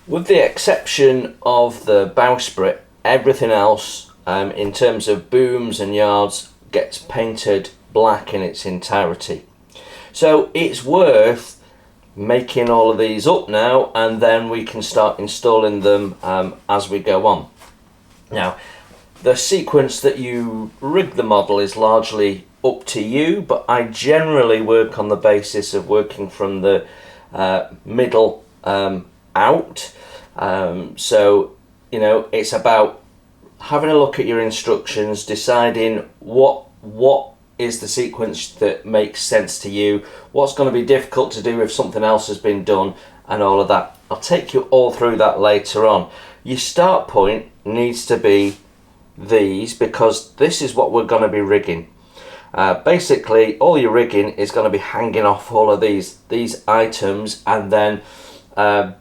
With the exception of the bowsprit, everything else in terms of booms and yards gets painted black in its entirety. So it's worth making all of these up now, and then we can start installing them as we go on. Now, the sequence that you rig the model is largely up to you, but I generally work on the basis of working from the middle out. So, you know, it's about having a look at your instructions, deciding what is the sequence that makes sense to you, what's going to be difficult to do if something else has been done, and all of that. I'll take you all through that later on. Your start point needs to be these, because this is what we're going to be rigging. Basically, all your rigging is going to be hanging off all of these items, and then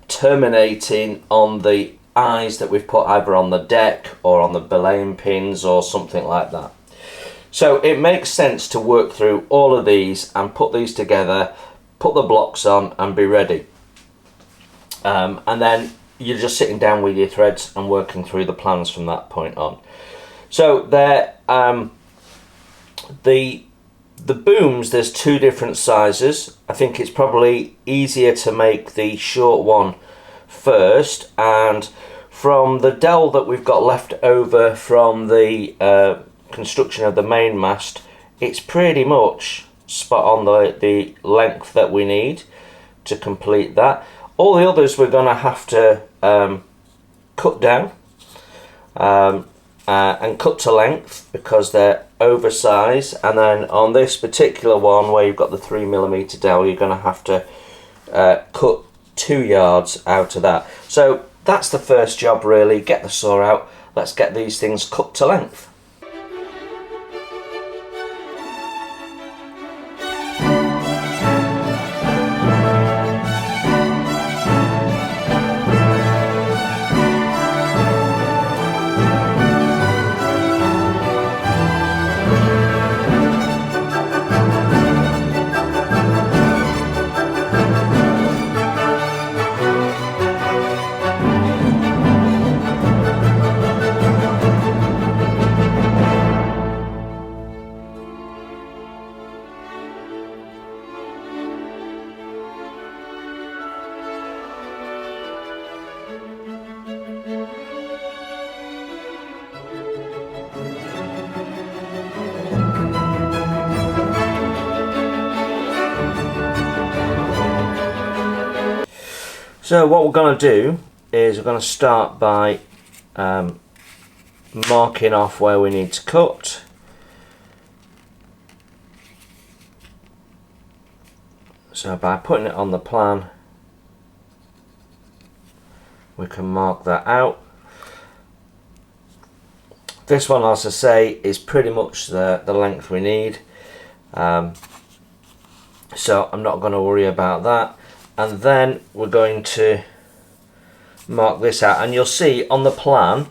terminating on the eyes that we've put either on the deck or on the belaying pins or something like that. So it makes sense to work through all of these and put these together, put the blocks on and be ready. And then you're just sitting down with your threads and working through the plans from that point on. So there, the booms, there's two different sizes. I think it's probably easier to make the short one first, and from the dowel that we've got left over from the construction of the main mast, it's pretty much spot on the length that we need to complete that. All the others we're going to have to cut down and cut to length because they're oversized, and then on this particular one where you've got the 3mm dowel, you're going to have to cut 2 yards out of that. So that's the first job really. Get the saw out, let's get these things cut to length. So what we're going to do is we're going to start by marking off where we need to cut. So by putting it on the plan, we can mark that out. This one, as I say, is pretty much the length we need. So I'm not going to worry about that. And then we're going to mark this out, and you'll see on the plan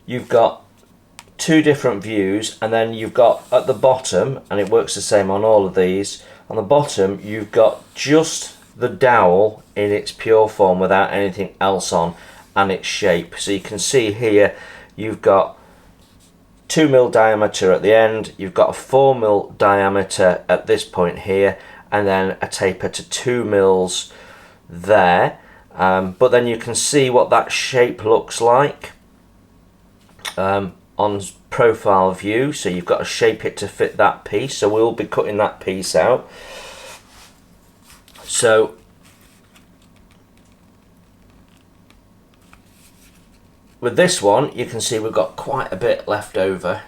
you've got 2 different views, and then you've got at the bottom, and it works the same on all of these, on the bottom you've got just the dowel in its pure form without anything else on and its shape. So you can see here you've got 2mm diameter at the end, you've got a 4mm diameter at this point here, and then a taper to 2mm there. But then you can see what that shape looks like on profile view. So you've got to shape it to fit that piece. So we'll be cutting that piece out. So with this one, you can see we've got quite a bit left over.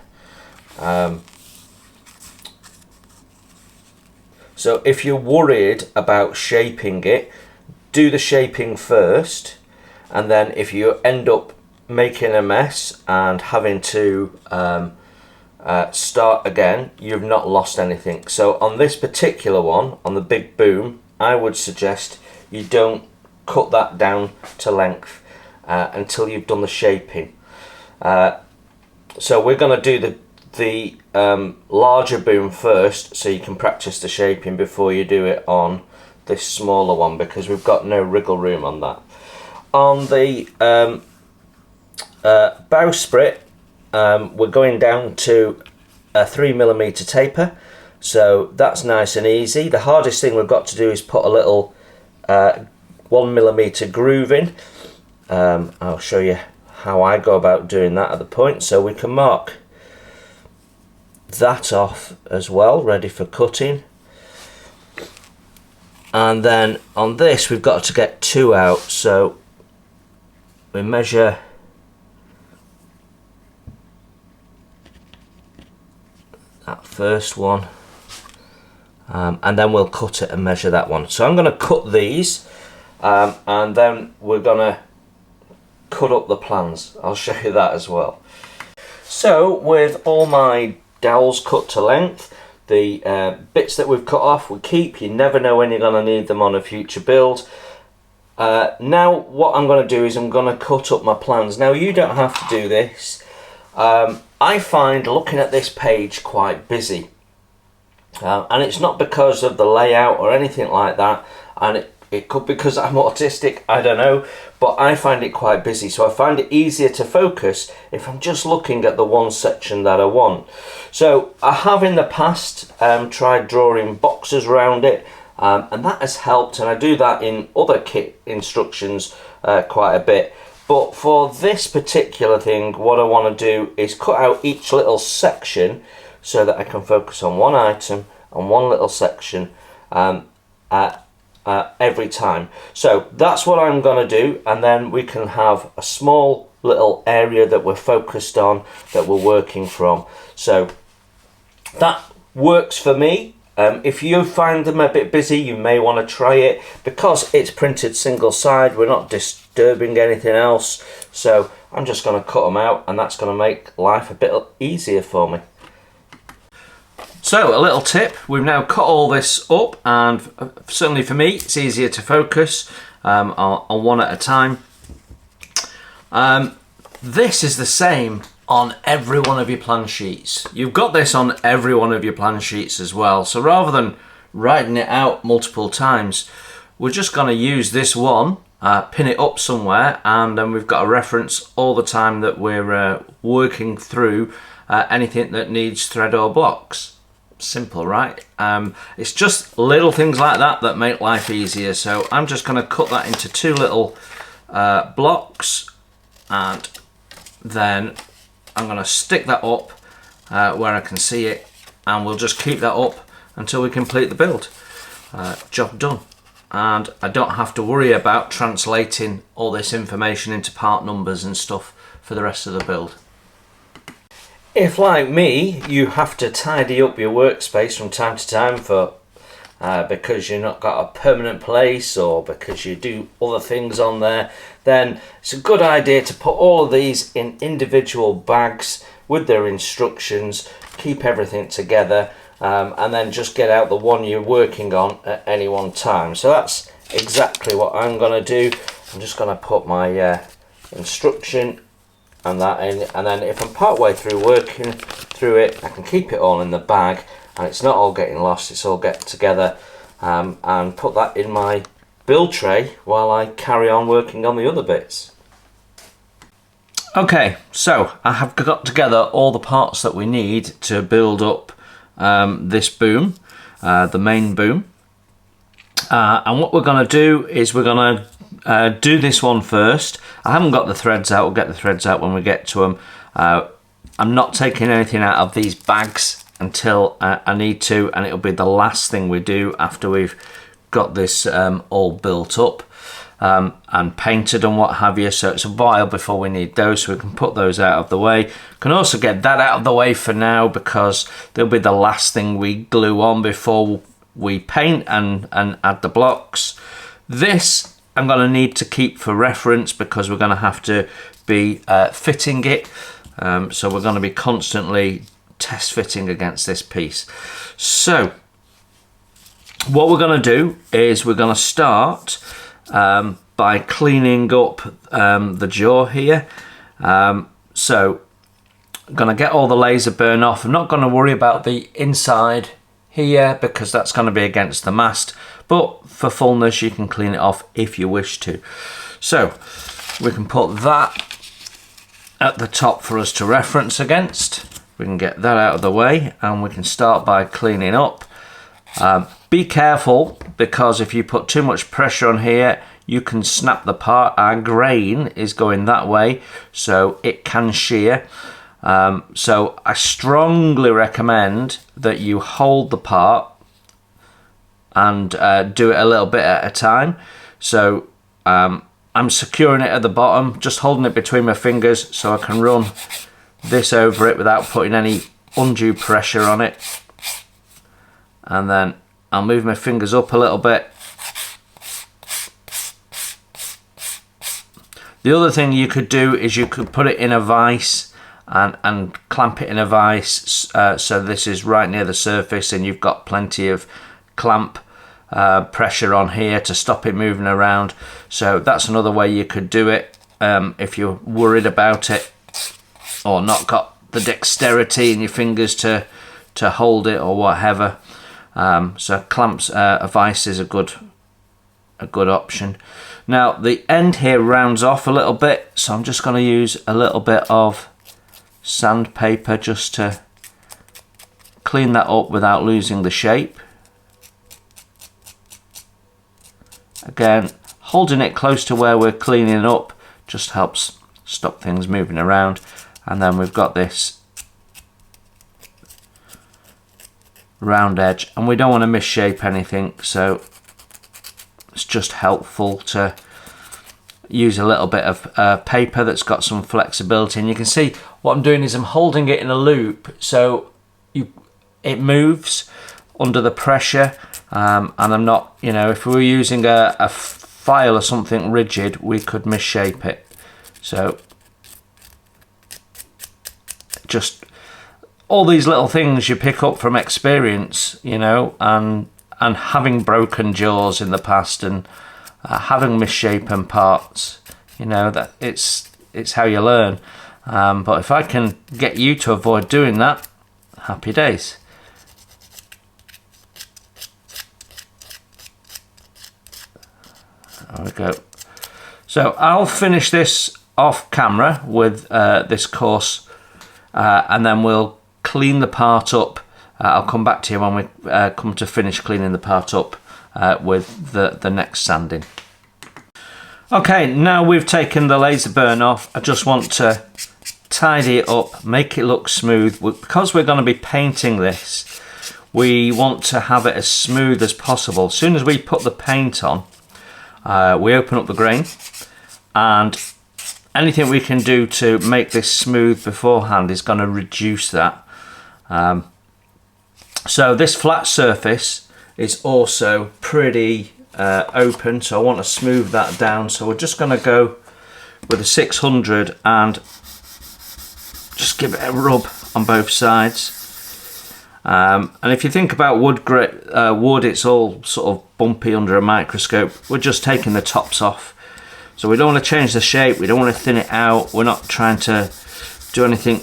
So if you're worried about shaping it, do the shaping first, and then if you end up making a mess and having to start again, you've not lost anything. So on this particular one, on the big boom, I would suggest you don't cut that down to length until you've done the shaping. So we're going to do the larger boom first, so you can practice the shaping before you do it on this smaller one, because we've got no wriggle room on that. on the bowsprit, we're going down to a 3mm taper, so that's nice and easy. The hardest thing we've got to do is put a little 1mm groove in. I'll show you how I go about doing that at the point, so we can mark that off as well, ready for cutting. And then on this we've got to get 2 out, so we measure that first one, and then we'll cut it and measure that one. So I'm going to cut these, and then we're going to cut up the plans. I'll show you that as well. So with all my dowels cut to length, the bits that we've cut off we keep. You never know when you're going to need them on a future build. Now what I'm going to do is I'm going to cut up my plans. Now you don't have to do this. I find looking at this page quite busy, and it's not because of the layout or anything like that, and it could be because I'm autistic, I don't know, but I find it quite busy, so I find it easier to focus if I'm just looking at the one section that I want. So I have in the past tried drawing boxes around it, and that has helped, and I do that in other kit instructions quite a bit. But for this particular thing, what I want to do is cut out each little section so that I can focus on one item and one little section every time. So that's what I'm going to do, and then we can have a small little area that we're focused on, that we're working from. So that works for me. If you find them a bit busy, you may want to try it. Because it's printed single side, we're not disturbing anything else, so I'm just going to cut them out, and that's going to make life a bit easier for me. So a little tip, we've now cut all this up, and certainly for me it's easier to focus on one at a time. This is the same on every one of your plan sheets. You've got this on every one of your plan sheets as well, so rather than writing it out multiple times, we're just going to use this one, pin it up somewhere, and then we've got a reference all the time that we're working through anything that needs thread or blocks. Simple, right? It's just little things like that that make life easier. So I'm just going to cut that into 2 little blocks, and then I'm going to stick that up where I can see it, and we'll just keep that up until we complete the build. Job done. And I don't have to worry about translating all this information into part numbers and stuff for the rest of the build. If, like me, you have to tidy up your workspace from time to time for because you've not got a permanent place, or because you do other things on there, then it's a good idea to put all of these in individual bags with their instructions, keep everything together, and then just get out the one you're working on at any one time. So that's exactly what I'm going to do. I'm just going to put my instruction and that in, and then if I'm part way through working through it, I can keep it all in the bag, and it's not all getting lost, it's all getting together, and put that in my build tray while I carry on working on the other bits. Okay, so I have got together all the parts that we need to build up this boom, the main boom, and what we're going to do is we're going to do this one first. I haven't got the threads out, we'll get the threads out when we get to them. I'm not taking anything out of these bags until I need to, and it'll be the last thing we do after we've got this all built up and painted and what have you. So it's a while before we need those, so we can put those out of the way. Can also get that out of the way for now, because they'll be the last thing we glue on before we paint and add the blocks. This I'm going to need to keep for reference, because we're going to have to be fitting it, so we're going to be constantly test fitting against this piece. So what we're going to do is we're going to start by cleaning up the jaw here. So I'm going to get all the laser burn off. I'm not going to worry about the inside here, because that's going to be against the mast, but for fullness you can clean it off if you wish to. So we can put that at the top for us to reference against. We can get that out of the way and we can start by cleaning up. Be careful, because if you put too much pressure on here you can snap the part. Our grain is going that way, so it can shear. So I strongly recommend that you hold the part and do it a little bit at a time. So I'm securing it at the bottom, just holding it between my fingers so I can run this over it without putting any undue pressure on it. And then I'll move my fingers up a little bit. The other thing you could do is you could put it in a vise and clamp it in a vise, so this is right near the surface and you've got plenty of clamp pressure on here to stop it moving around. So that's another way you could do it if you're worried about it or not got the dexterity in your fingers to hold it or whatever. So clamps, a vise is a good option. Now the end here rounds off a little bit, so I'm just going to use a little bit of sandpaper just to clean that up without losing the shape. Again, holding it close to where we're cleaning up just helps stop things moving around. And then we've got this round edge, and we don't want to misshape anything, so it's just helpful to use a little bit of paper that's got some flexibility. And you can see what I'm doing is I'm holding it in a loop so it moves under the pressure, and I'm not, you know, if we were using a file or something rigid we could misshape it. So just all these little things you pick up from experience, you know, and having broken jaws in the past and having misshapen parts, you know, that it's how you learn. But if I can get you to avoid doing that, happy days. There we go. So I'll finish this off camera with this course, and then we'll clean the part up. I'll come back to you when we come to finish cleaning the part up with the next sanding. Okay, now we've taken the laser burn off, I just want to tidy it up, make it look smooth. Because we're going to be painting this, we want to have it as smooth as possible. As soon as we put the paint on, we open up the grain, and anything we can do to make this smooth beforehand is going to reduce that. So this flat surface is also pretty open, so I want to smooth that down. So we're just going to go with a 600 and just give it a rub on both sides. And if you think about wood, it's all sort of bumpy under a microscope. We're just taking the tops off. So we don't want to change the shape, we don't want to thin it out, we're not trying to do anything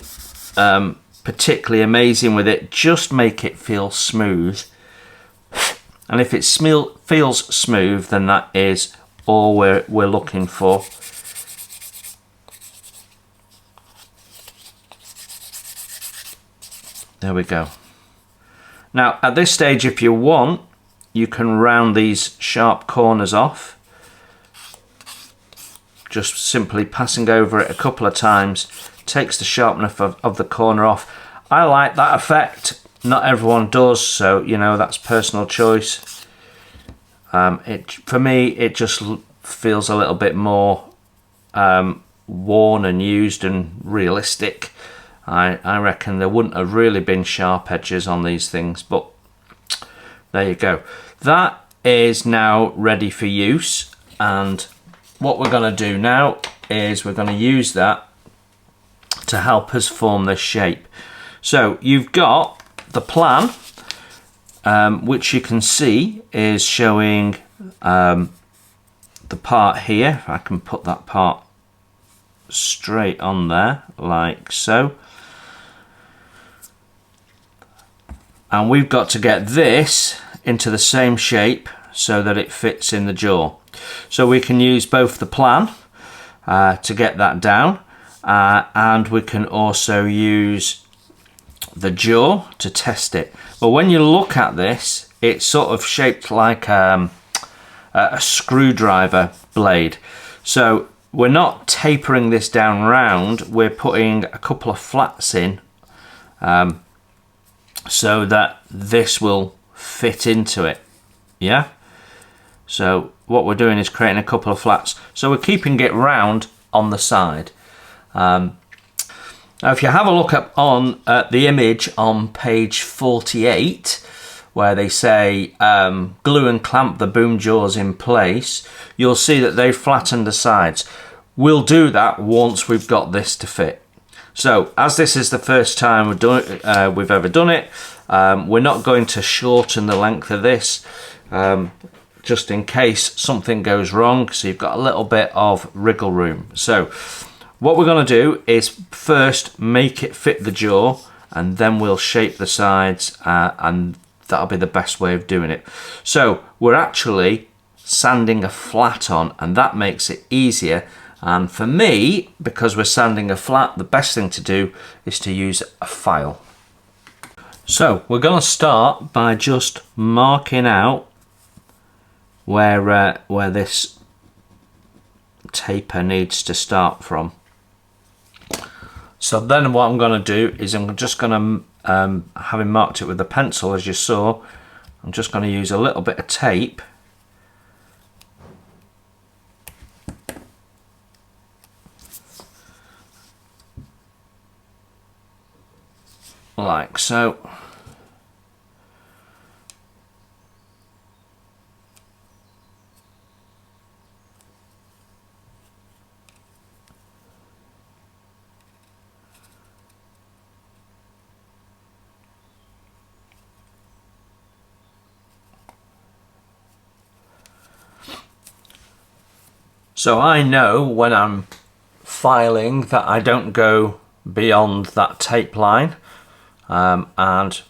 particularly amazing with it, just make it feel smooth. And if it feels smooth, then that is all we're looking for. There we go. Now at this stage, if you want, you can round these sharp corners off. Just simply passing over it a couple of times takes the sharpness of the corner off. I like that effect, not everyone does, so you know, that's personal choice. For me it just feels a little bit more worn and used and realistic. I reckon there wouldn't have really been sharp edges on these things, but there you go. That is now ready for use, and what we're going to do now is we're going to use that to help us form this shape. So you've got the plan, which you can see is showing the part here. If I can put that part straight on there like so. And we've got to get this into the same shape. so that it fits in the jaw. So we can use both the plan to get that down, and we can also use the jaw to test it. But when you look at this, it's sort of shaped like a screwdriver blade. So we're not tapering this down round, we're putting a couple of flats in so that this will fit into it. Yeah, so what we're doing is creating a couple of flats, so we're keeping it round on the side. Now if you have a look at the image on page 48, where they say glue and clamp the boom jaws in place, you'll see that they've flattened the sides. We'll do that once we've got this to fit. So as this is the first time we've ever done it, we're not going to shorten the length of this just in case something goes wrong, so you've got a little bit of wriggle room. So what we're going to do is first make it fit the jaw, and then we'll shape the sides, and that'll be the best way of doing it. So we're actually sanding a flat on, and that makes it easier. And for me, because we're sanding a flat, the best thing to do is to use a file. So we're going to start by just marking out where this taper needs to start from. So then what I'm going to do is I'm just going to, having marked it with a pencil as you saw, I'm just going to use a little bit of tape like so. So I know when I'm filing that I don't go beyond that tape line, and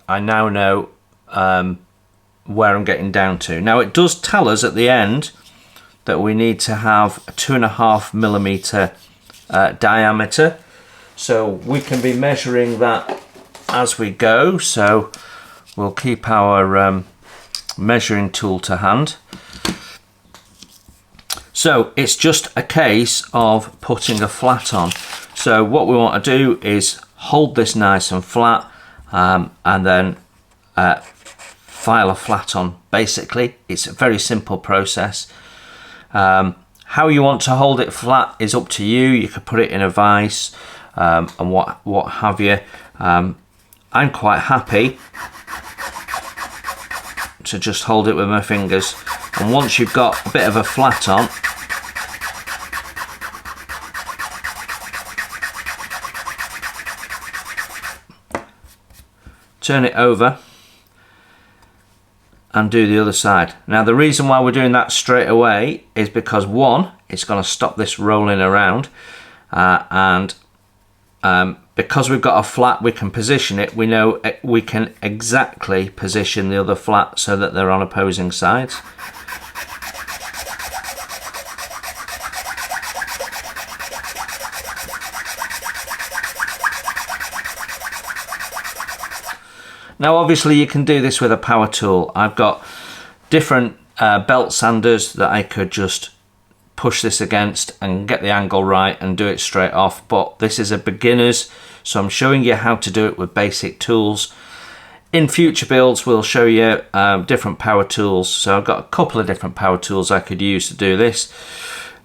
I now know where I'm getting down to. Now it does tell us at the end that we need to have a 2.5mm diameter, so we can be measuring that as we go. So we'll keep our measuring tool to hand. So it's just a case of putting a flat on. So what we want to do is hold this nice and flat, and then file a flat on. Basically, it's a very simple process. How you want to hold it flat is up to you. You could put it in a vise and what have you. I'm quite happy to just hold it with my fingers, and once you've got a bit of a flat on, turn it over and do the other side. Now the reason why we're doing that straight away is because one, it's going to stop this rolling around, and because we've got a flat, we can position it. We know we can exactly position the other flat so that they're on opposing sides. Now obviously you can do this with a power tool. I've got different belt sanders that I could just push this against and get the angle right and do it straight off, but this is a beginner's, so I'm showing you how to do it with basic tools. In future builds we'll show you different power tools, so I've got a couple of different power tools I could use to do this,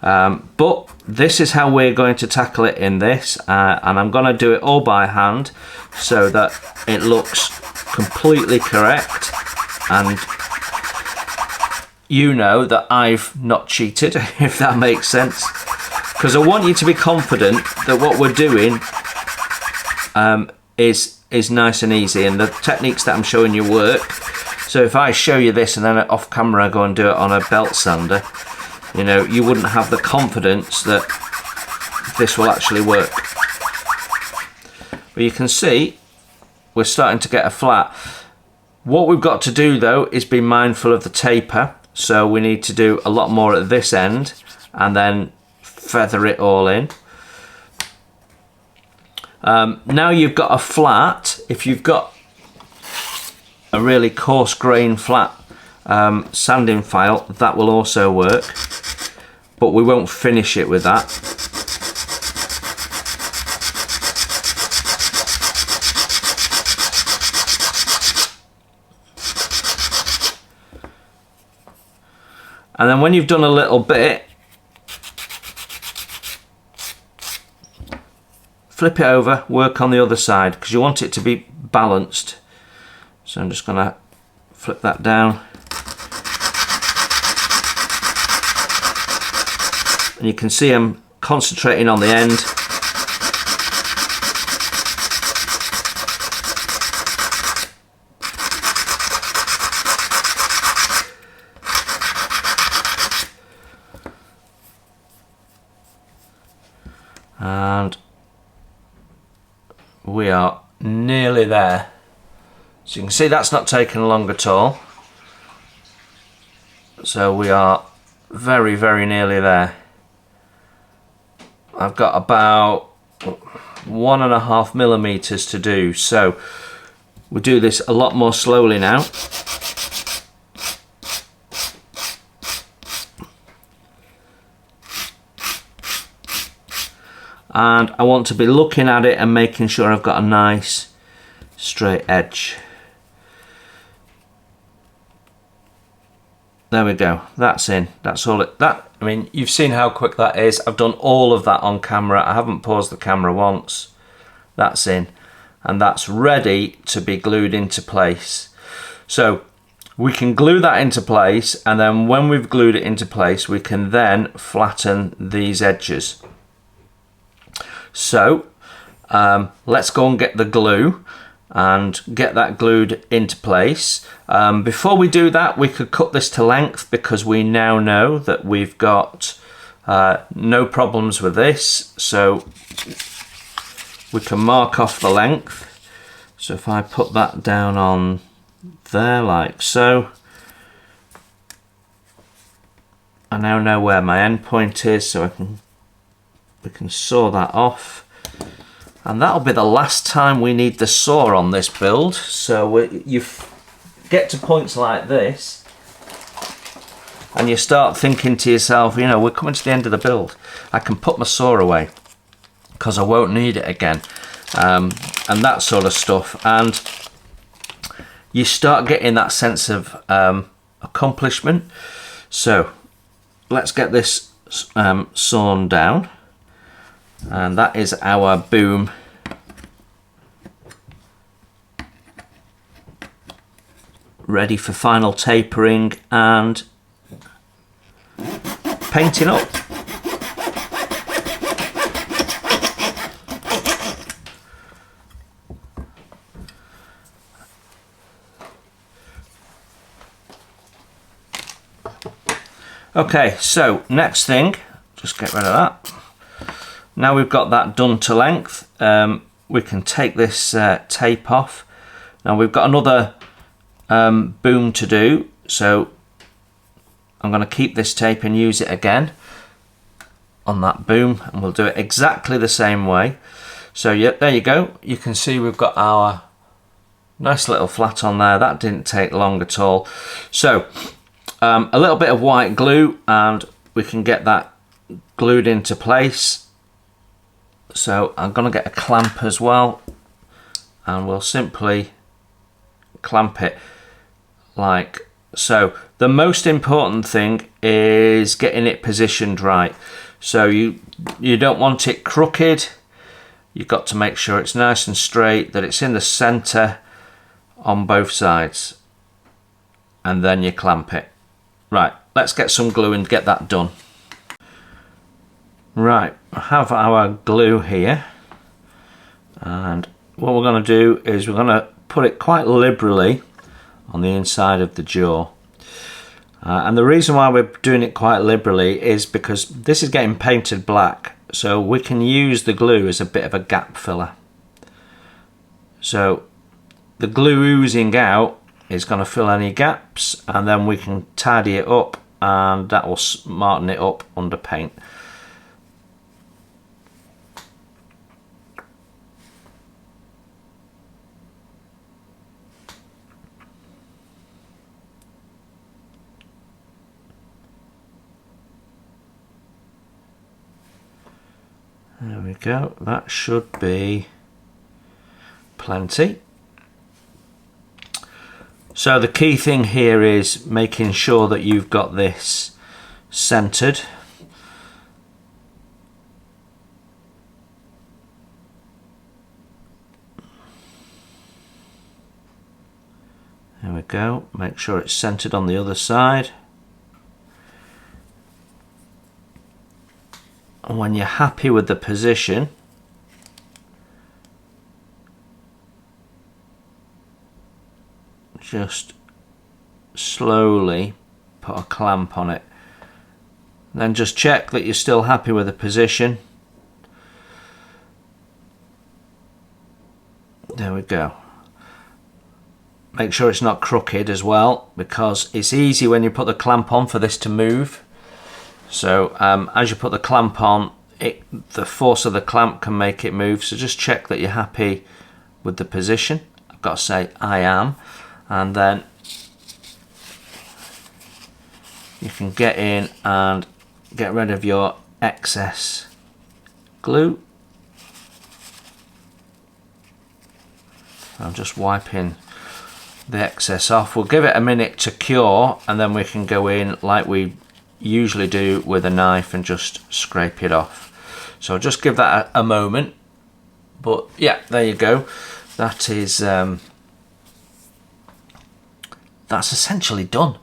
but this is how we're going to tackle it in this, and I'm going to do it all by hand so that it looks completely correct, and you know that I've not cheated, if that makes sense, because I want you to be confident that what we're doing is nice and easy, and the techniques that I'm showing you work. So if I show you this and then off camera I go and do it on a belt sander, you know, you wouldn't have the confidence that this will actually work. But you can see we're starting to get a flat. What we've got to do though is be mindful of the taper, so we need to do a lot more at this end and then feather it all in. Now you've got a flat. If you've got a really coarse grain flat sanding file, that will also work, but we won't finish it with that. And then when you've done a little bit, flip it over, work on the other side, because you want it to be balanced. So I'm just going to flip that down. And you can see I'm concentrating on the end. And we are nearly there. So you can see that's not taken long at all. So we are very, very nearly there. I've got about 1.5 millimeters to do, so we'll do this a lot more slowly now. And I want to be looking at it and making sure I've got a nice straight edge. There we go, that's in, that's all it, I mean, you've seen how quick that is. I've done all of that on camera. I haven't paused the camera once. That's in, and that's ready to be glued into place. So we can glue that into place, and then when we've glued it into place, we can then flatten these edges. So let's go and get the glue and get that glued into place. Before we do that, we could cut this to length, because we now know that we've got no problems with this, so we can mark off the length. So if I put that down on there like so, I now know where my end point is, so we can saw that off. And that'll be the last time we need the saw on this build. So you get to points like this and you start thinking to yourself, you know, we're coming to the end of the build. I can put my saw away because I won't need it again, and that sort of stuff. And you start getting that sense of accomplishment. So let's get this sawn down. And that is our boom. Ready for final tapering and painting up. Okay, so next thing, just get rid of that. Now we've got that done to length, we can take this tape off. Now we've got another boom to do, so I'm going to keep this tape and use it again on that boom, and we'll do it exactly the same way. So yeah, there you go. You can see we've got our nice little flat on there. That didn't take long at all. So a little bit of white glue and we can get that glued into place. So I'm going to get a clamp as well, and we'll simply clamp it like so. The most important thing is getting it positioned right. So you don't want it crooked. You've got to make sure it's nice and straight, that it's in the center on both sides, and then you clamp it. Right, let's get some glue and get that done. Right, I have our glue here, and what we're going to do is we're going to put it quite liberally on the inside of the jaw. And the reason why we're doing it quite liberally is because this is getting painted black, so we can use the glue as a bit of a gap filler. So the glue oozing out is going to fill any gaps, and then we can tidy it up, and that will smarten it up under paint. There we go, that should be plenty. So the key thing here is making sure that you've got this centered. There we go, make sure it's centered on the other side. And when you're happy with the position, just slowly put a clamp on it. Then just check that you're still happy with the position. There we go. Make sure it's not crooked as well, because it's easy when you put the clamp on for this to move. So as you put the clamp on, the force of the clamp can make it move. So just check that you're happy with the position. I've got to say I am. And then you can get in and get rid of your excess glue. I'm just wiping the excess off. We'll give it a minute to cure, and then we can go in like we usually do with a knife and just scrape it off. So I'll just give that a moment. But yeah, there you go. That is that's essentially done.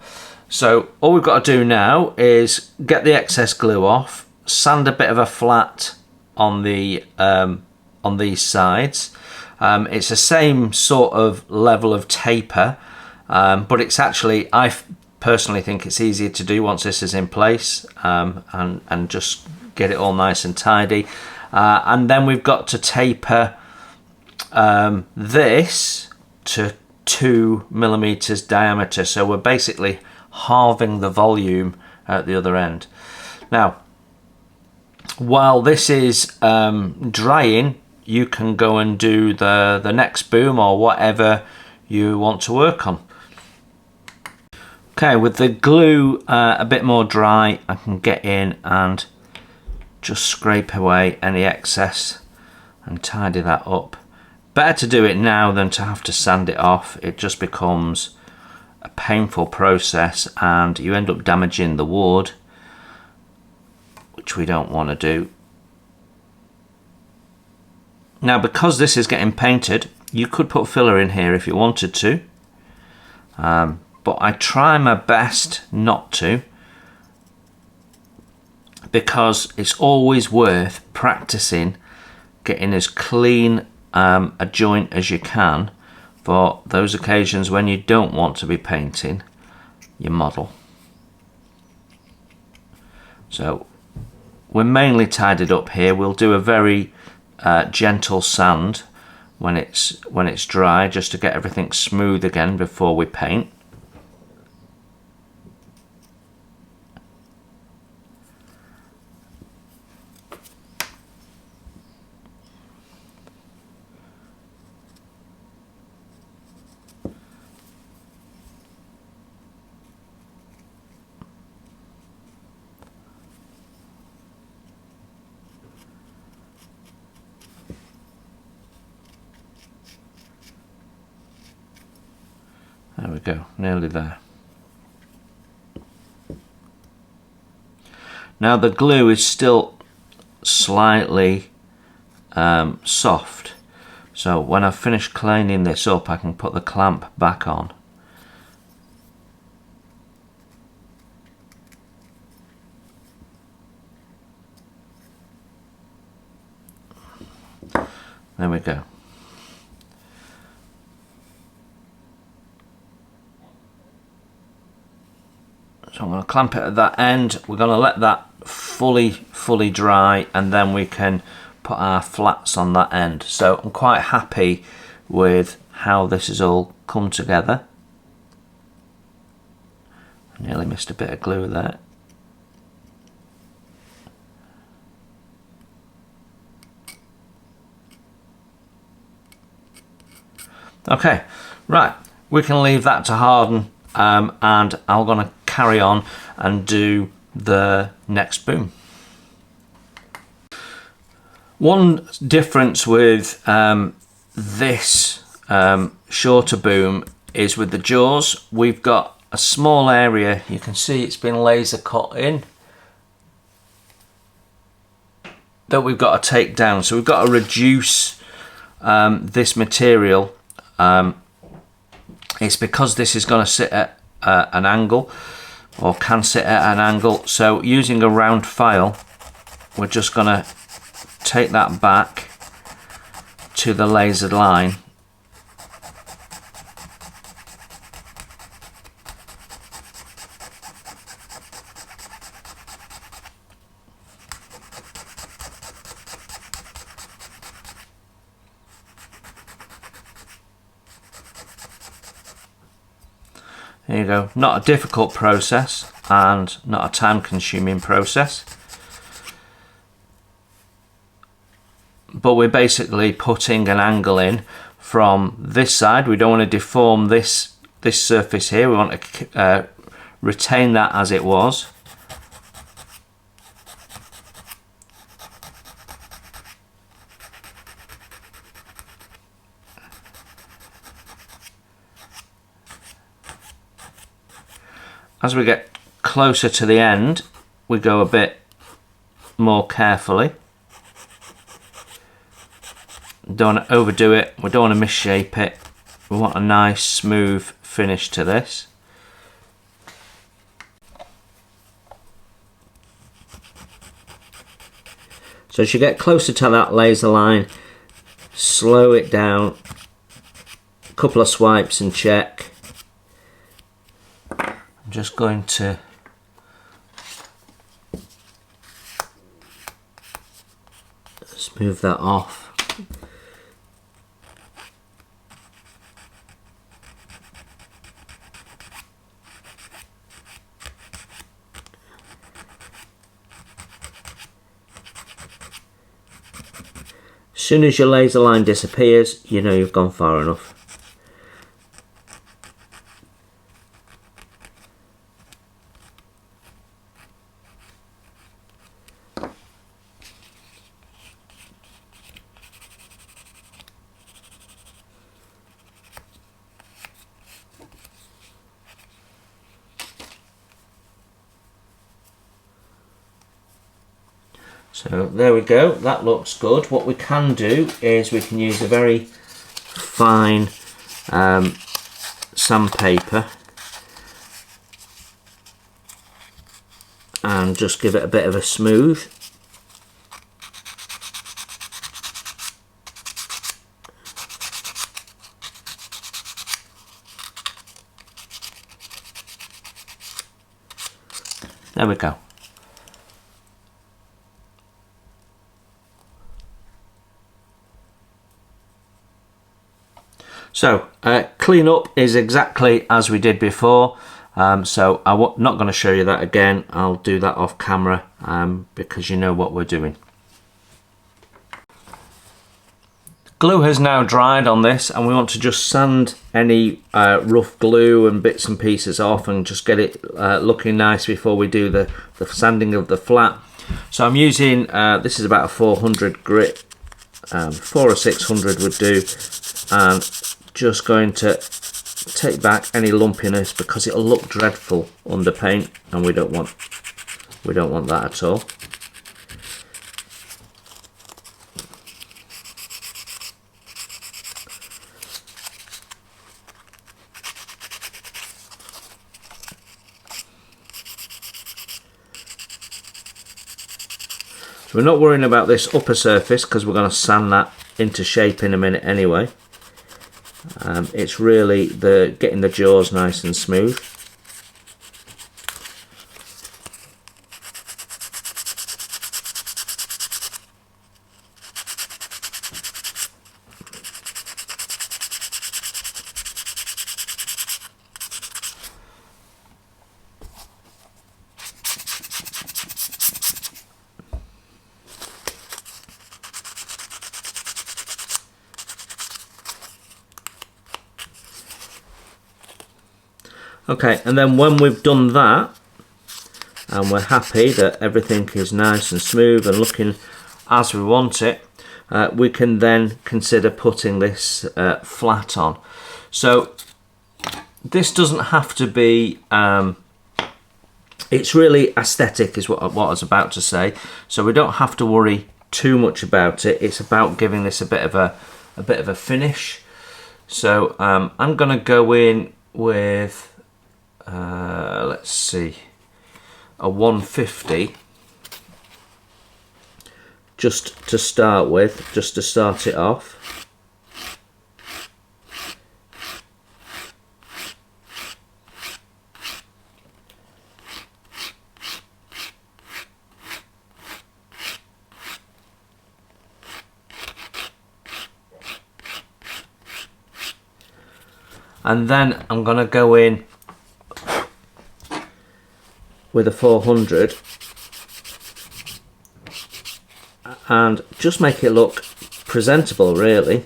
So all we've got to do now is get the excess glue off, sand a bit of a flat on the on these sides. It's the same sort of level of taper, but it's actually, I personally think it's easier to do once this is in place, and just get it all nice and tidy. And then we've got to taper this to 2mm diameter, so we're basically halving the volume at the other end. Now, while this is drying, you can go and do the next boom or whatever you want to work on. Okay, with the glue a bit more dry, I can get in and just scrape away any excess and tidy that up. Better to do it now than to have to sand it off. It just becomes a painful process and you end up damaging the wood, which we don't want to do. Now, because this is getting painted, you could put filler in here if you wanted to, but I try my best not to, because it's always worth practicing getting as clean a joint as you can for those occasions when you don't want to be painting your model. So we're mainly tidied up here. We'll do a very gentle sand when it's dry, just to get everything smooth again before we paint. There we go, nearly there. Now the glue is still slightly soft, so when I finish cleaning this up, I can put the clamp back on. There we go. So I'm going to clamp it at that end. We're going to let that fully dry, and then we can put our flats on that end. So I'm quite happy with how this has all come together. Nearly missed a bit of glue there. Okay, right, we can leave that to harden, and I'm going to carry on and do the next boom. One difference with this shorter boom is with the jaws, we've got a small area, you can see it's been laser cut in, that we've got to take down. So we've got to reduce this material. It's because this is going to sit at an angle, or can sit at an angle. So using a round file, we're just going to take that back to the lasered line. There you go, not a difficult process and not a time consuming process. But we're basically putting an angle in from this side. We don't want to deform this surface here, we want to retain that as it was. As we get closer to the end, we go a bit more carefully. Don't want to overdo it, we don't want to misshape it. We want a nice smooth finish to this. So as you get closer to that laser line, slow it down, a couple of swipes and check. I'm just going to smooth that off. As soon as your laser line disappears, you know you've gone far enough. So there we go, that looks good. What we can do is we can use a very fine sandpaper and just give it a bit of a smooth. There we go. So clean up is exactly as we did before, so I'm not going to show you that again. I'll do that off camera because you know what we're doing. Glue has now dried on this, and we want to just sand any rough glue and bits and pieces off and just get it looking nice before we do the sanding of the flat. So I'm using, this is about a 400 grit, 400 or 600 would do, and just going to take back any lumpiness because it'll look dreadful under paint, and we don't want that at all. So we're not worrying about this upper surface because we're going to sand that into shape in a minute anyway. It's really getting the jaws nice and smooth. Okay, and then when we've done that, and we're happy that everything is nice and smooth and looking as we want it, we can then consider putting this flat on. So this doesn't have to be, it's really aesthetic is what I was about to say, so we don't have to worry too much about it. It's about giving this a bit of a finish. So I'm going to go in with let's see, a 150 just to start with, just to start it off. And then I'm going to go in with a 400 and just make it look presentable, really.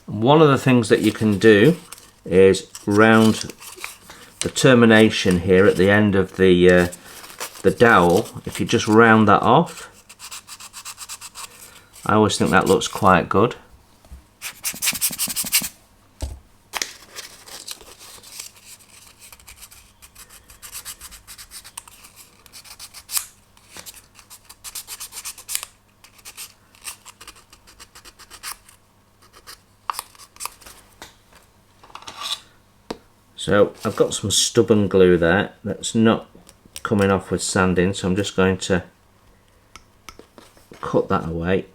One of the things that you can do is round the termination here at the end of the dowel. If you just round that off, I always think that looks quite good. So I've got some stubborn glue there that's not coming off with sanding, so I'm just going to cut that away.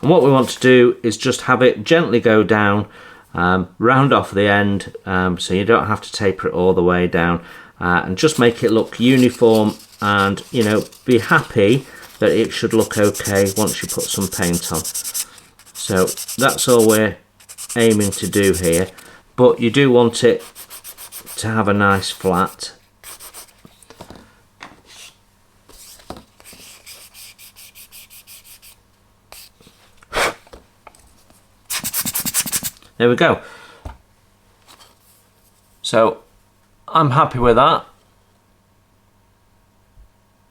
And what we want to do is just have it gently go down, round off the end, so you don't have to taper it all the way down, and just make it look uniform, and you know, be happy that it should look okay once you put some paint on. So that's all we're aiming to do here, but you do want it to have a nice flat. There we go. So I'm happy with that.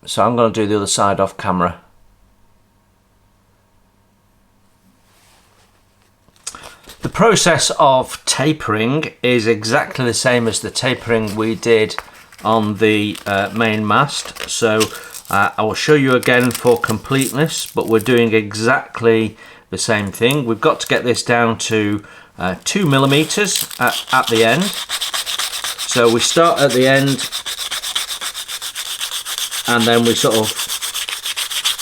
So I'm going to do the other side off camera. The process of tapering is exactly the same as the tapering we did on the main mast. So I will show you again for completeness, but we're doing exactly the same thing. We've got to get this down to 2 millimeters at the end. So we start at the end and then we sort of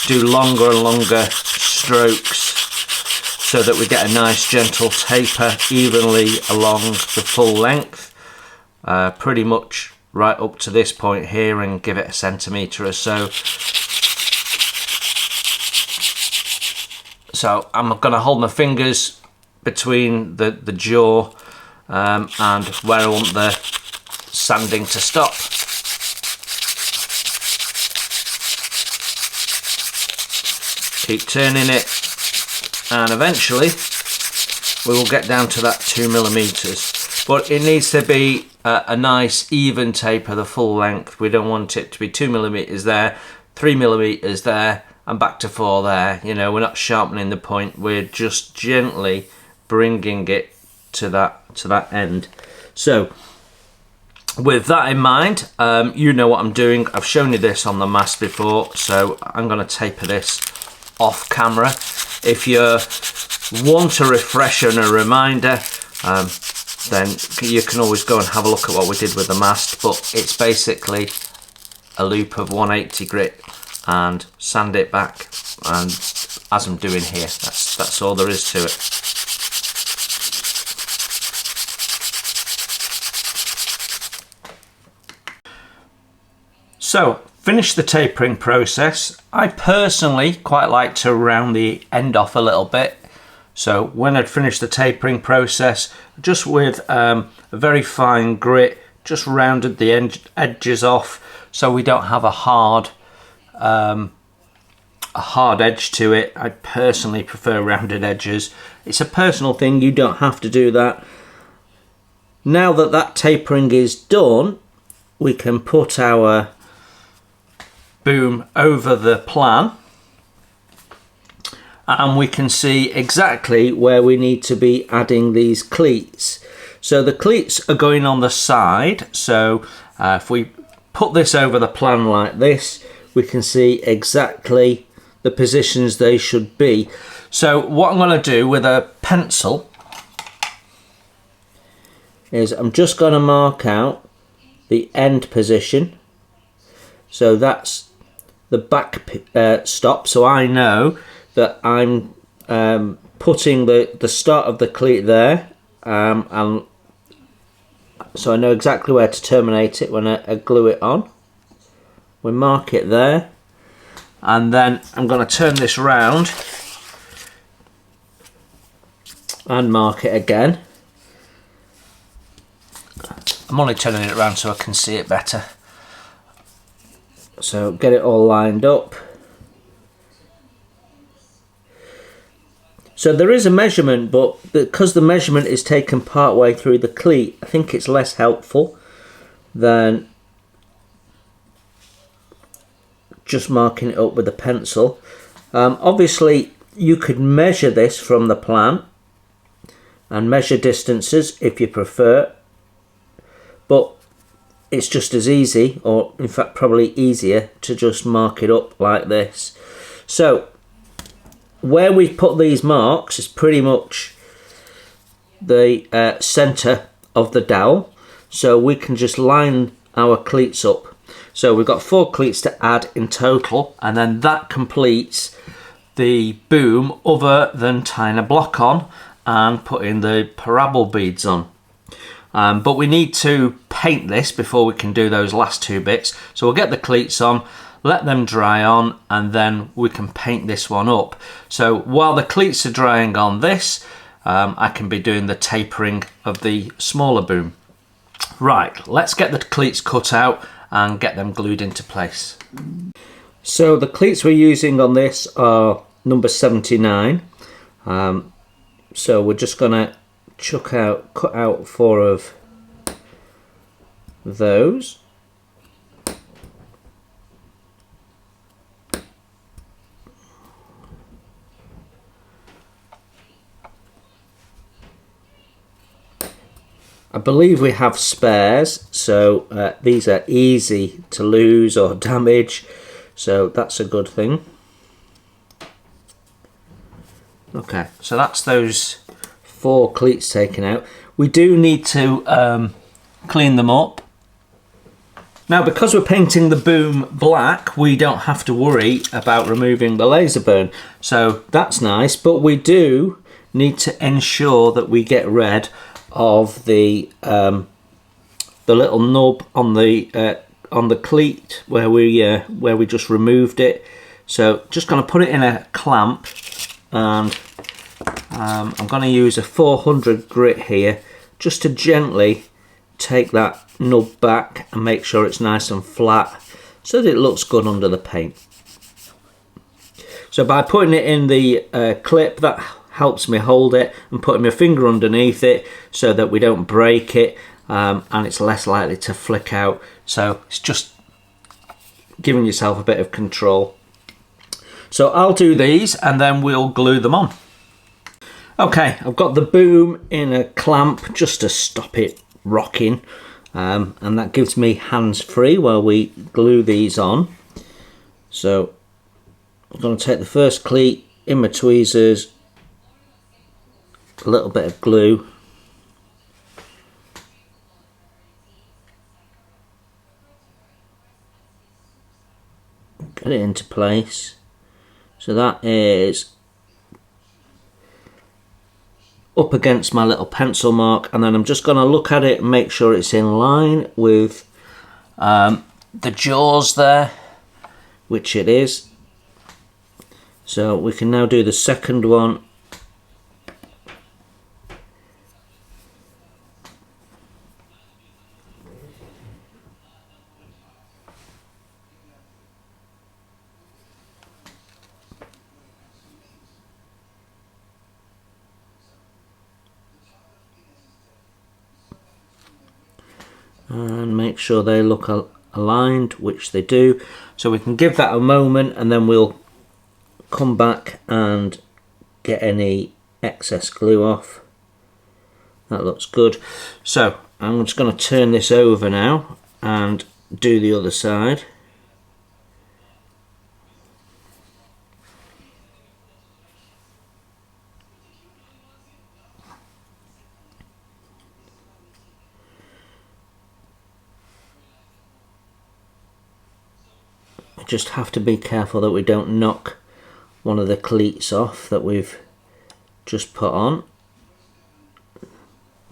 do longer and longer strokes so that we get a nice gentle taper evenly along the full length, pretty much right up to this point here, and give it a centimetre or so. So I'm going to hold my fingers between the jaw and where I want the sanding to stop. Keep turning it, and eventually we will get down to that 2 millimeters. But it needs to be a nice even taper the full length. We don't want it to be 2 millimeters there, 3 millimeters there, and back to 4 there. You know, we're not sharpening the point, we're just gently bringing it to that that end. So with that in mind, you know what I'm doing. I've shown you this on the mast before, so I'm going to taper this off camera. If you want a refresher and a reminder, then you can always go and have a look at what we did with the mast, but it's basically a loop of 180 grit and sand it back, and as I'm doing here, that's all there is to it. So, finish the tapering process. I personally quite like to round the end off a little bit. So when I'd finished the tapering process, just with a very fine grit, just rounded the edges off so we don't have a hard edge to it. I personally prefer rounded edges. It's a personal thing, you don't have to do that. Now that that tapering is done, we can put our boom over the plan, and we can see exactly where we need to be adding these cleats. So the cleats are going on the side, so if we put this over the plan like this, we can see exactly the positions they should be. So what I'm going to do with a pencil is I'm just going to mark out the end position. So that's the back stop, so I know that I'm putting the start of the cleat there, and so I know exactly where to terminate it when I glue it on. We mark it there, and then I'm going to turn this round and mark it again. I'm only turning it around so I can see it better. So get it all lined up. So there is a measurement, but because the measurement is taken part way through the cleat, I think it's less helpful than just marking it up with a pencil. Obviously you could measure this from the plan and measure distances if you prefer, but it's just as easy, or in fact probably easier, to just mark it up like this. So where we've put these marks is pretty much the centre of the dowel, so we can just line our cleats up. So we've got 4 cleats to add in total, and then that completes the boom other than tying a block on and putting the parabol beads on. But we need to paint this before we can do those last 2 bits. So we'll get the cleats on, let them dry on, and then we can paint this one up. So while the cleats are drying on this, I can be doing the tapering of the smaller boom. Right, let's get the cleats cut out and get them glued into place. So the cleats we're using on this are number 79. So we're just gonna cut out 4 of those. I believe we have spares, so these are easy to lose or damage, so that's a good thing. Okay, so that's those 4 cleats taken out. We do need to clean them up. Now, because we're painting the boom black, we don't have to worry about removing the laser burn, so that's nice, but we do need to ensure that we get rid of the little nub on the cleat where we just removed it. So just going to put it in a clamp, and I'm going to use a 400 grit here just to gently take that nub back and make sure it's nice and flat so that it looks good under the paint. So by putting it in the clip, that helps me hold it, and putting my finger underneath it so that we don't break it, and it's less likely to flick out. So it's just giving yourself a bit of control. So I'll do these and then we'll glue them on. Okay, I've got the boom in a clamp just to stop it rocking, and that gives me hands free while we glue these on. So I'm going to take the first cleat in my tweezers, a little bit of glue, get it into place. So that is up against my little pencil mark, and then I'm just going to look at it and make sure it's in line with the jaws there, which it is. So we can now do the second one. And make sure they look aligned, which they do. So we can give that a moment, and then we'll come back and get any excess glue off. That looks good. So I'm just going to turn this over now and do the other side. Just have to be careful that we don't knock one of the cleats off that we've just put on.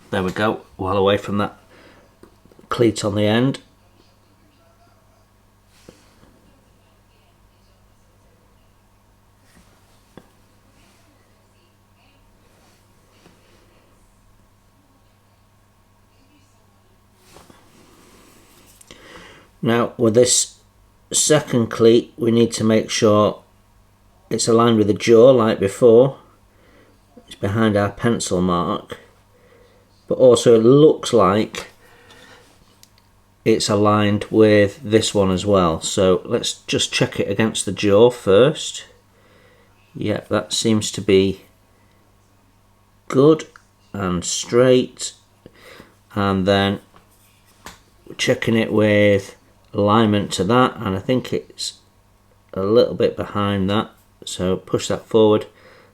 There we go, well away from that cleat on the end. Now with this second cleat, we need to make sure it's aligned with the jaw like before. It's behind our pencil mark, but also it looks like it's aligned with this one as well. So let's just check it against the jaw first. Yep, that seems to be good and straight, and then checking it with alignment to that, and I think it's a little bit behind that, so push that forward.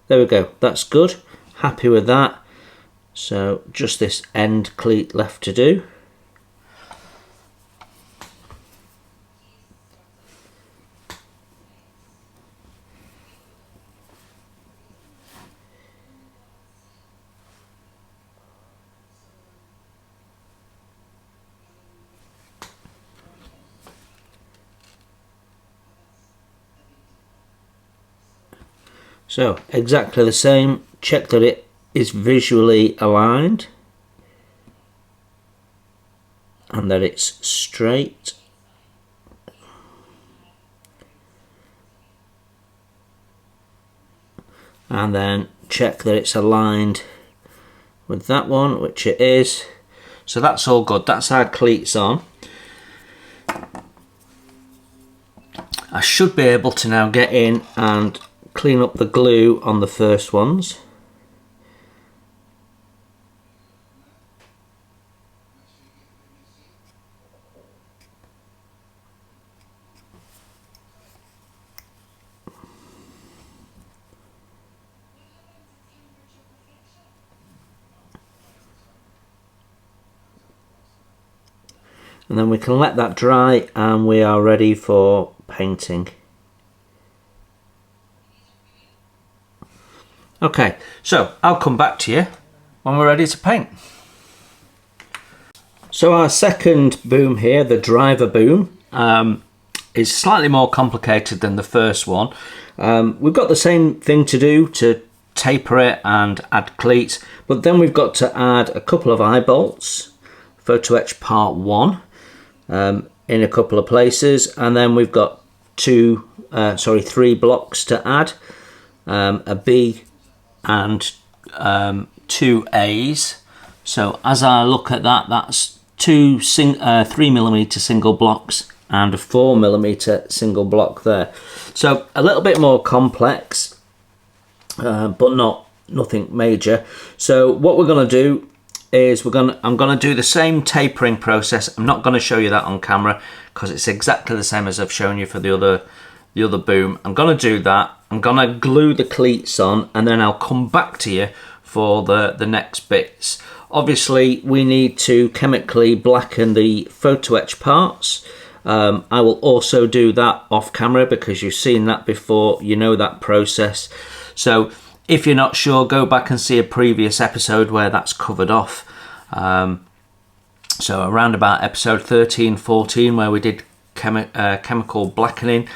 There we go, that's good, happy with that. So just this end cleat left to do. So exactly the same, check that it is visually aligned and that it's straight. And then check that it's aligned with that one, which it is. So that's all good, that's our cleats on. I should be able to now get in and clean up the glue on the first ones. And then we can let that dry and we are ready for painting. Okay, so I'll come back to you when we're ready to paint. So our second boom here, the driver boom, is slightly more complicated than the first one. We've got the same thing to do to taper it and add cleats, but then we've got to add a couple of eye bolts, photo etch part 1, in a couple of places, and then we've got 3 blocks to add, a B and 2 A's. So as I look at that, that's 2 3mm single blocks and a 4mm single block there. So a little bit more complex, but not nothing major. So what we're going to do is I'm going to do the same tapering process. I'm not going to show you that on camera because it's exactly the same as I've shown you for the other boom. I'm going to do that. I'm going to glue the cleats on, and then I'll come back to you for the next bits. Obviously, we need to chemically blacken the photo etch parts. I will also do that off camera because you've seen that before, you know that process. So if you're not sure, go back and see a previous episode where that's covered off. So around about episode 13, 14, where we did chemical blackening.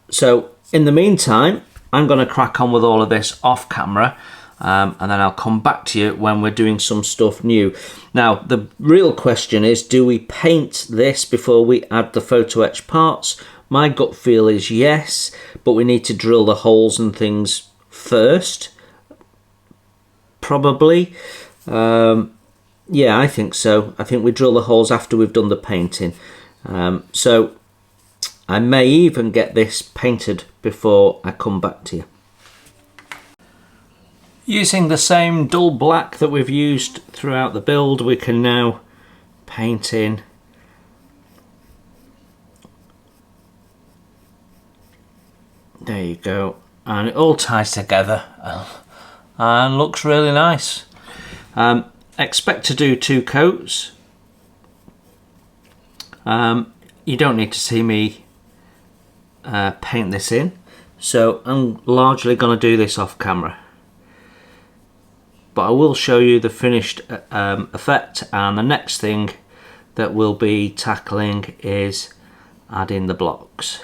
So in the meantime, I'm going to crack on with all of this off camera. And then I'll come back to you when we're doing some stuff new. Now, the real question is, do we paint this before we add the photo etch parts? My gut feel is yes, but we need to drill the holes and things first. Probably. Yeah, I think so. I think we drill the holes after we've done the painting. So I may even get this painted before I come back to you. Using the same dull black that we've used throughout the build, we can now paint in there you go, and it all ties together and looks really nice. Expect to do 2 coats. You don't need to see me paint this in, so I'm largely going to do this off camera. But I will show you the finished effect, and the next thing that we'll be tackling is adding the blocks.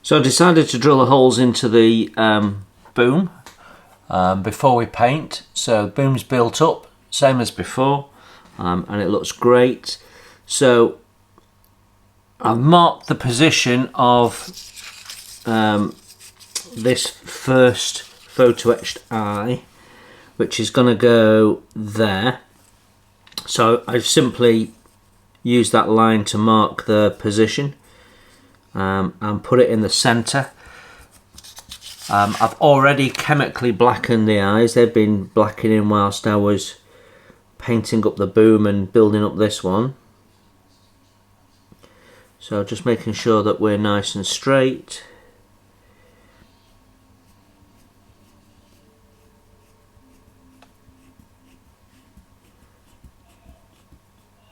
So I decided to drill the holes into the boom before we paint. So the boom's built up, same as before, and it looks great. So I've marked the position of this first photo etched eye, which is going to go there. So I've simply used that line to mark the position and put it in the center. I've already chemically blackened the eyes. They've been blackening whilst I was painting up the boom and building up this one. So just making sure that we're nice and straight.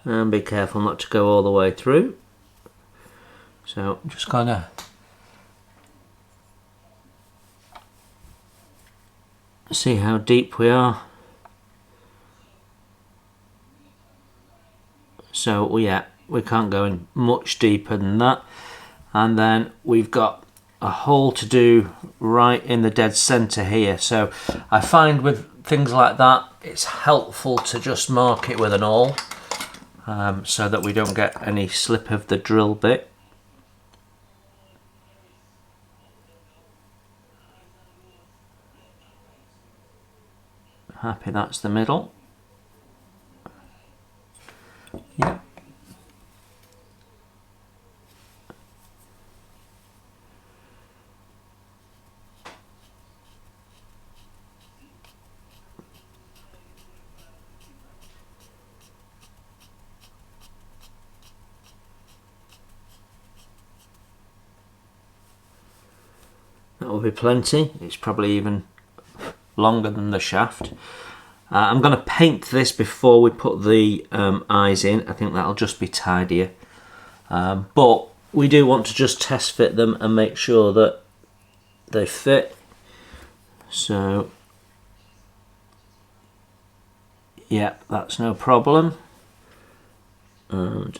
And be careful not to go all the way through. So I'm just kind of see how deep we are. So yeah, we can't go in much deeper than that. And then we've got a hole to do right in the dead center here. So I find with things like that, it's helpful to just mark it with an awl, so that we don't get any slip of the drill bit. Happy that's the middle. Yeah. That will be plenty. It's probably even longer than the shaft. I'm going to paint this before we put the eyes in. I think that'll just be tidier. But we do want to just test fit them and make sure that they fit. So yeah, that's no problem. And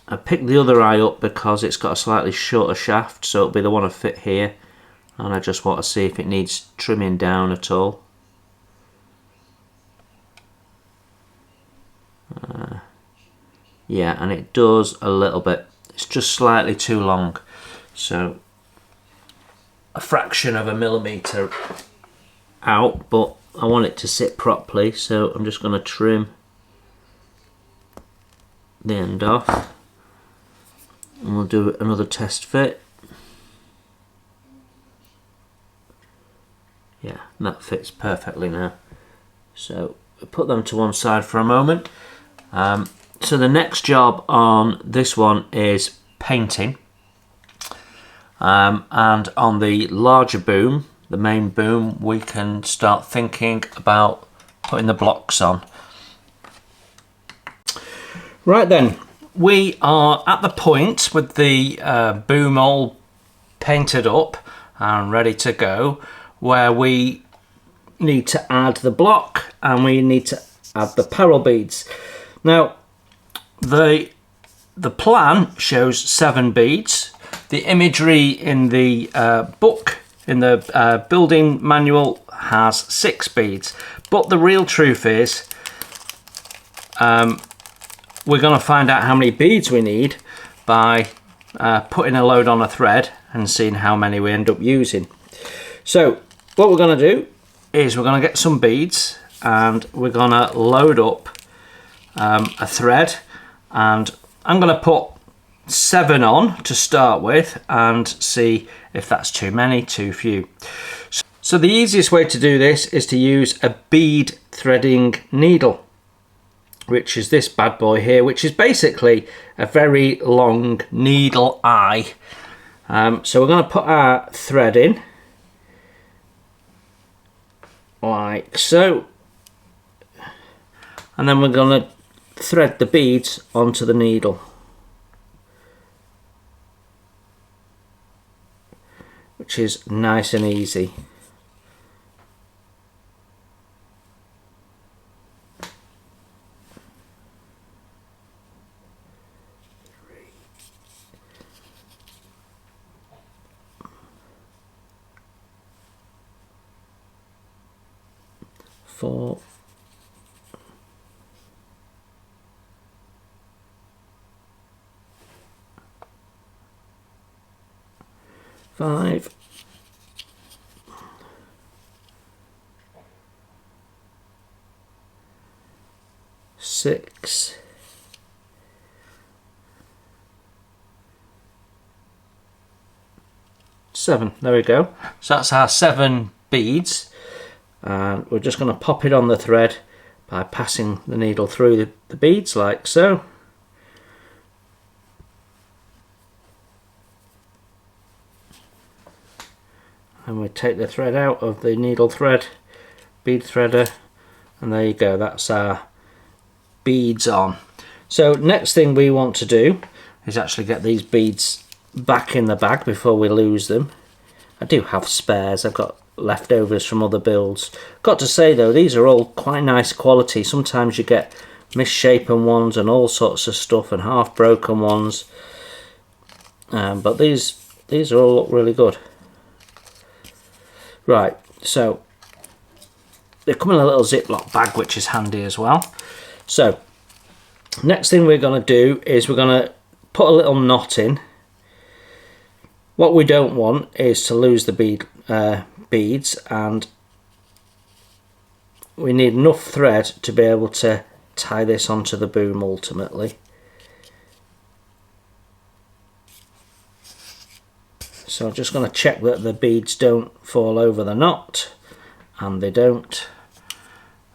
I picked the other eye up because it's got a slightly shorter shaft, so it'll be the one to fit here. And I just want to see if it needs trimming down at all. Yeah, and it does a little bit. It's just slightly too long. So a fraction of a millimetre out, but I want it to sit properly, so I'm just going to trim the end off, and we'll do another test fit. Yeah, that fits perfectly now. So we'll put them to one side for a moment. So the next job on this one is painting. And on the larger boom, the main boom, we can start thinking about putting the blocks on. Right then, we are at the point with the boom all painted up and ready to go, where we need to add the block and we need to add the parral beads. Now, the plan shows 7 beads. The imagery in the book, in the building manual, has 6 beads. But the real truth is, we're going to find out how many beads we need by putting a load on a thread and seeing how many we end up using. So what we're going to do is we're going to get some beads and we're going to load up a thread, and I'm going to put 7 on to start with and see if that's too many, too few. So the easiest way to do this is to use a bead threading needle, which is this bad boy here, which is basically a very long needle eye. So we're going to put our thread in like so, and then we're going to thread the beads onto the needle, which is nice and easy. Four, 5, 6, 7. There we go. So that's our 7 beads. And we're just going to pop it on the thread by passing the needle through the beads like so. And we take the thread out of the needle thread, bead threader, and there you go, that's our beads on. So next thing we want to do is actually get these beads back in the bag before we lose them. I do have spares, I've got leftovers from other builds. Got to say though, these are all quite nice quality. Sometimes you get misshapen ones and all sorts of stuff and half broken ones, but these are all look really good. Right, so they come in a little Ziploc bag, which is handy as well. So next thing we're going to do is we're going to put a little knot in. What we don't want is to lose the beads, and we need enough thread to be able to tie this onto the boom ultimately. So I'm just going to check that the beads don't fall over the knot, and they don't.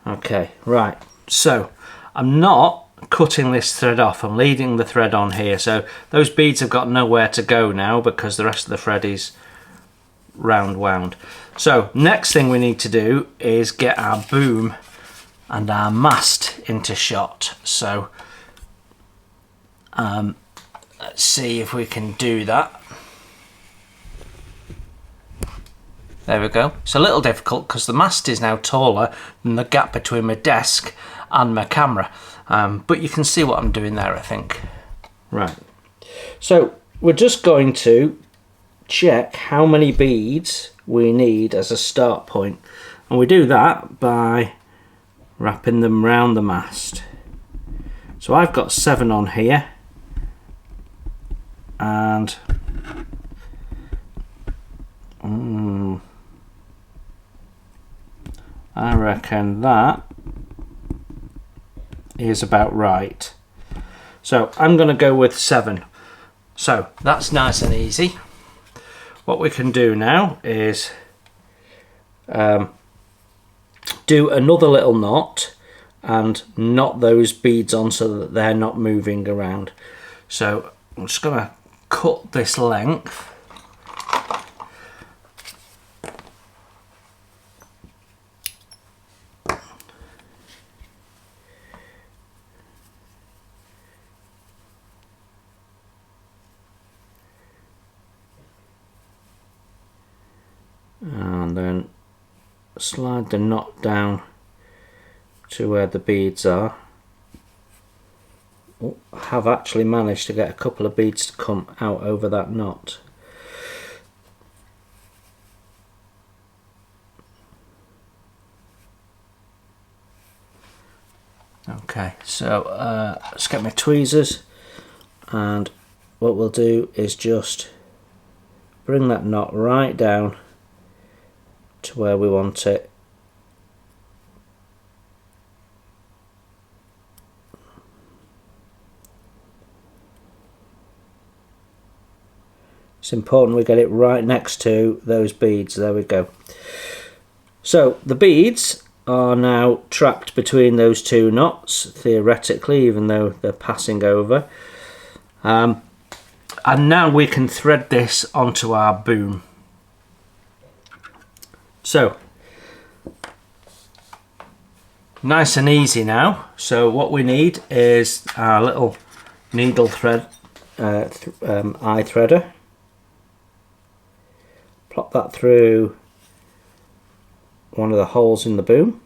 Okay, right, so I'm not cutting this thread off, I'm leaving the thread on here, so those beads have got nowhere to go now because the rest of the thread is round wound. So next thing we need to do is get our boom and our mast into shot. So let's see if we can do that. There we go. It's a little difficult because the mast is now taller than the gap between my desk and my camera, but you can see what I'm doing there, I think. Right, so we're just going to check how many beads we need as a start point, and we do that by wrapping them round the mast. So I've got 7 on here, and I reckon that is about right. So I'm going to go with 7. So that's nice and easy. What we can do now is do another little knot and knot those beads on so that they're not moving around. So I'm just going to cut this length. And then slide the knot down to where the beads are. Oh, I have actually managed to get a couple of beads to come out over that knot. Okay, so let's get my tweezers, and what we'll do is just bring that knot right down to where we want it. It's important we get it right next to those beads. There we go. So the beads are now trapped between those two knots, theoretically, even though they're passing over. And now we can thread this onto our boom. So, nice and easy now. So what we need is our little needle thread, eye threader. Plop that through one of the holes in the boom.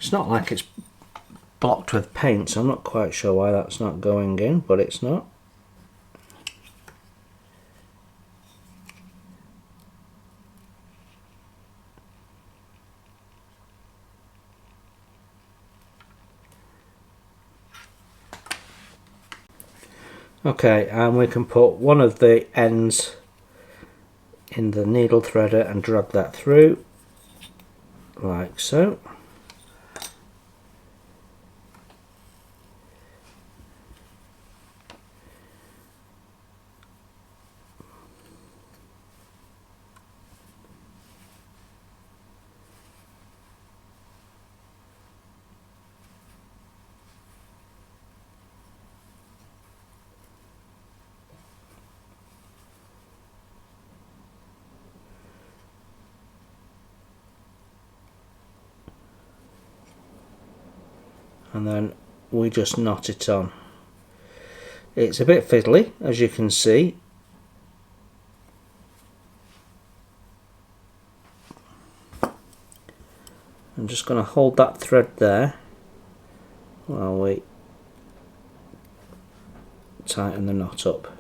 It's not like it's blocked with paint, so I'm not quite sure why that's not going in, but it's not. Okay, and we can put one of the ends in the needle threader and drag that through, like so. And then we just knot it on. It's a bit fiddly, as you can see. I'm just going to hold that thread there while we tighten the knot up.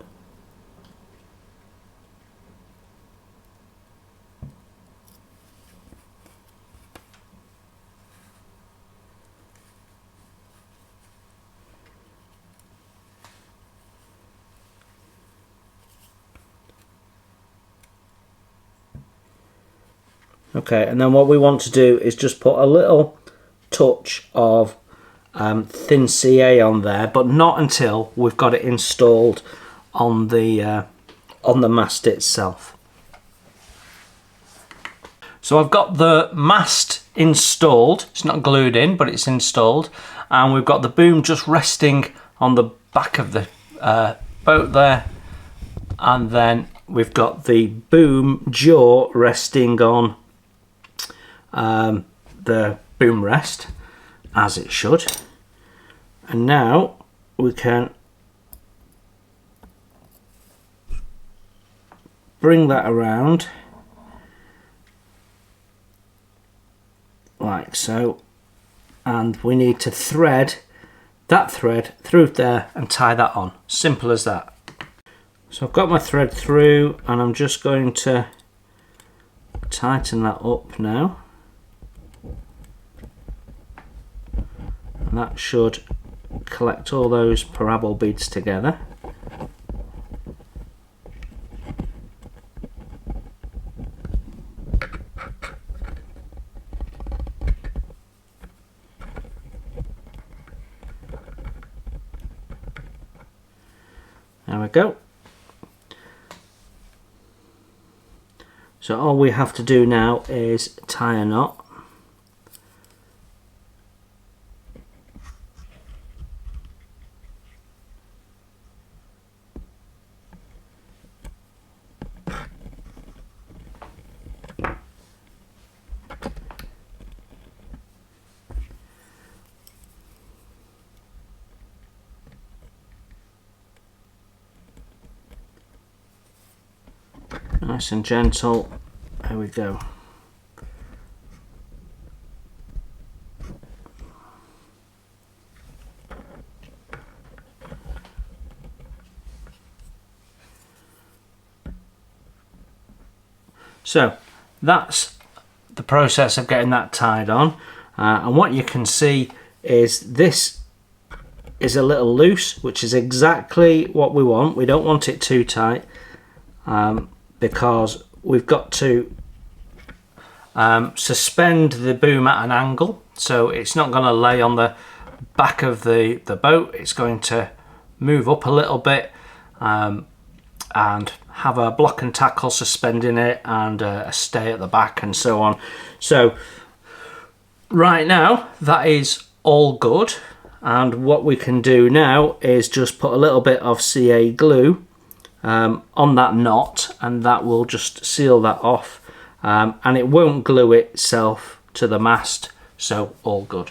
Okay, and then what we want to do is just put a little touch of thin CA on there, but not until we've got it installed on the mast itself. So I've got the mast installed. It's not glued in, but it's installed, and we've got the boom just resting on the back of the boat there, and then we've got the boom jaw resting on the boom rest, as it should. And now we can bring that around like so, and we need to thread that thread through there and tie that on. Simple as that. So I've got my thread through, and I'm just going to tighten that up now. and that should collect all those parabol beads together. There we go. So all we have to do now is tie a knot. Nice and gentle. There we go. So that's the process of getting that tied on, and what you can see is this is a little loose, which is exactly what we want. We don't want it too tight, because we've got to suspend the boom at an angle, so it's not going to lay on the back of the boat. It's going to move up a little bit and have a block and tackle suspending it, and a stay at the back, and so on. So right now that is all good, and what we can do now is just put a little bit of CA glue on that knot, and that will just seal that off, and it won't glue itself to the mast, so all good.